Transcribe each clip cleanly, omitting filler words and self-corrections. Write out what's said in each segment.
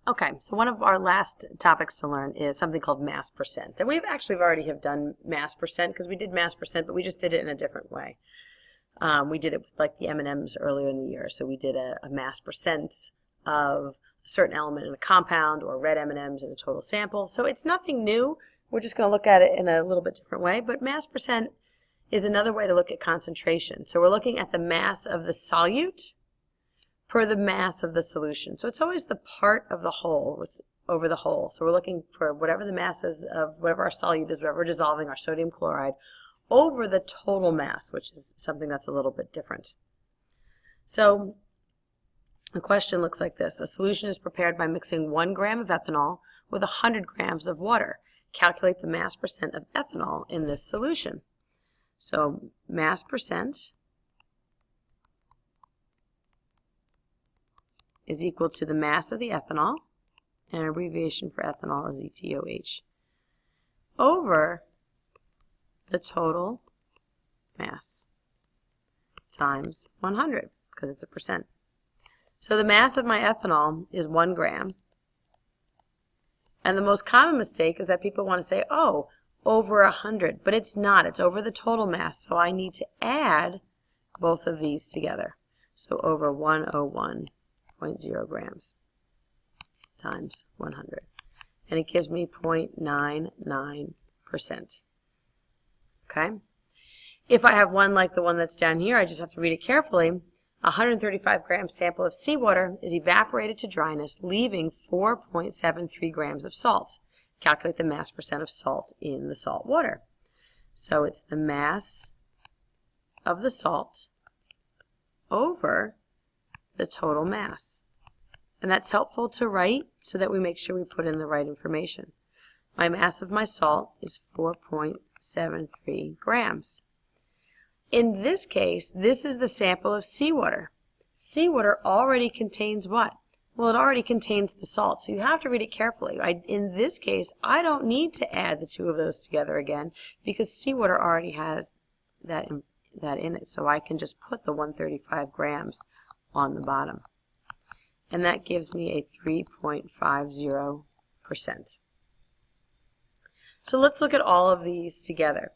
Okay, so one of our last topics to learn is something called mass percent. And we've actually already have done mass percent because we did mass percent, but we just did it in a different way. We did it with like the M&Ms earlier in the year. So we did a mass percent of a certain element in a compound or red M&Ms in a total sample. So it's nothing new. We're just going to look at it in a little bit different way. But mass percent is another way to look at concentration. So we're looking at the mass of the solute per the mass of the solution. So it's always the part of the whole over the whole. So we're looking for whatever the mass is of whatever our solute is, whatever we're dissolving, our sodium chloride, over the total mass, which is something that's a little bit different. So the question looks like this. A solution is prepared by mixing 1 gram of ethanol with 100 grams of water. Calculate the mass percent of ethanol in this solution. So mass percent is equal to the mass of the ethanol, and an abbreviation for ethanol is ETOH, over the total mass times 100, because it's a percent. So the mass of my ethanol is 1 gram. And the most common mistake is that people want to say, oh, over 100, but it's not. It's over the total mass, so I need to add both of these together. So over 101.0 grams times 100. And it gives me 0.99%. Okay? If I have one like the one that's down here, I just have to read it carefully. A 135 gram sample of seawater is evaporated to dryness, leaving 4.73 grams of salt. Calculate the mass percent of salt in the salt water. So it's the mass of the salt over the total mass. And that's helpful to write so that we make sure we put in the right information. My mass of my salt is 4.73 grams. In this case, this is the sample of seawater. Seawater already contains what? Well, it already contains the salt, so you have to read it carefully. In this case, I don't need to add the two of those together again because seawater already has that in it, so I can just put the 135 grams on the bottom. And that gives me a 3.50%. So let's look at all of these together.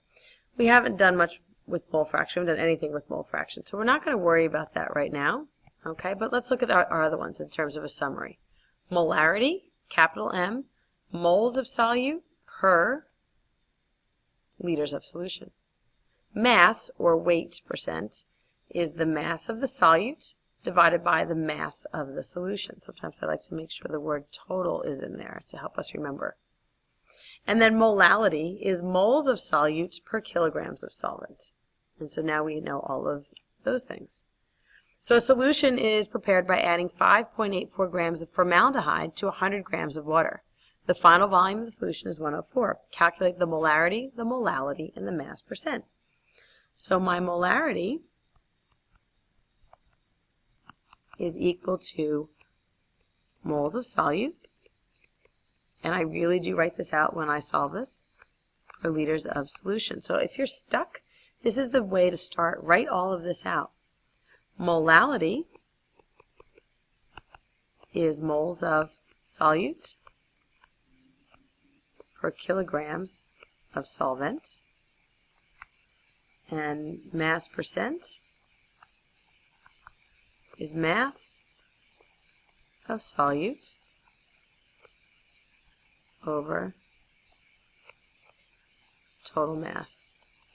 We haven't done much with mole fraction. We haven't done anything with mole fraction, so we're not going to worry about that right now. Okay, but let's look at our other ones in terms of a summary. Molarity, capital M, moles of solute per liters of solution. Mass, or weight percent, is the mass of the solute divided by the mass of the solution. Sometimes I like to make sure the word total is in there to help us remember. And then molality is moles of solute per kilograms of solvent. And so now we know all of those things. So a solution is prepared by adding 5.84 grams of formaldehyde to 100 grams of water. The final volume of the solution is 104. Calculate the molarity, the molality, and the mass percent. So my molarity is equal to moles of solute, and I really do write this out when I solve this, per liters of solution. So if you're stuck, this is the way to start. Write all of this out. Molality is moles of solute per kilograms of solvent, and mass percent is mass of solute over total mass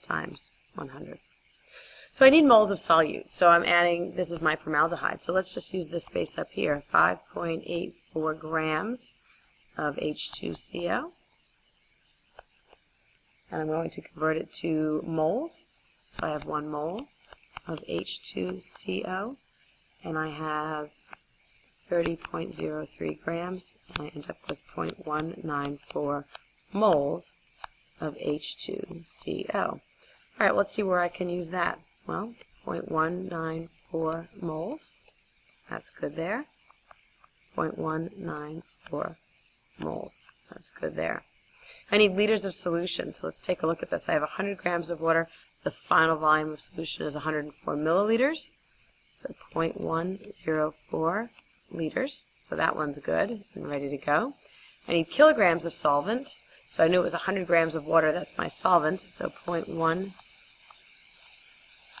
times 100. So I need moles of solute. So I'm adding, this is my formaldehyde. So let's just use this space up here, 5.84 grams of H2CO. And I'm going to convert it to moles. So I have 1 mole of H2CO. And I have 30.03 grams. And I end up with 0.194 moles of H2CO. All right, let's see where I can use that. Well, 0.194 moles. That's good there. 0.194 moles. That's good there. I need liters of solution, so let's take a look at this. I have 100 grams of water. The final volume of solution is 104 milliliters. So 0.104 liters. So that one's good and ready to go. I need kilograms of solvent. So I knew it was 100 grams of water. That's my solvent. So 0.1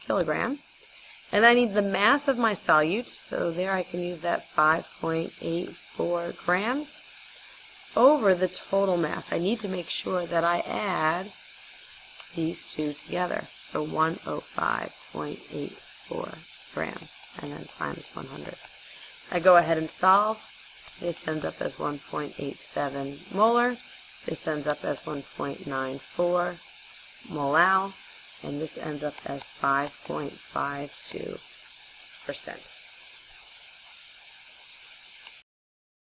kilogram. And I need the mass of my solute. So there I can use that 5.84 grams over the total mass. I need to make sure that I add these two together. So 105.84 grams, and then times 100. I go ahead and solve. This ends up as 1.87 molar. This ends up as 1.94 molal, and this ends up as 5.52%.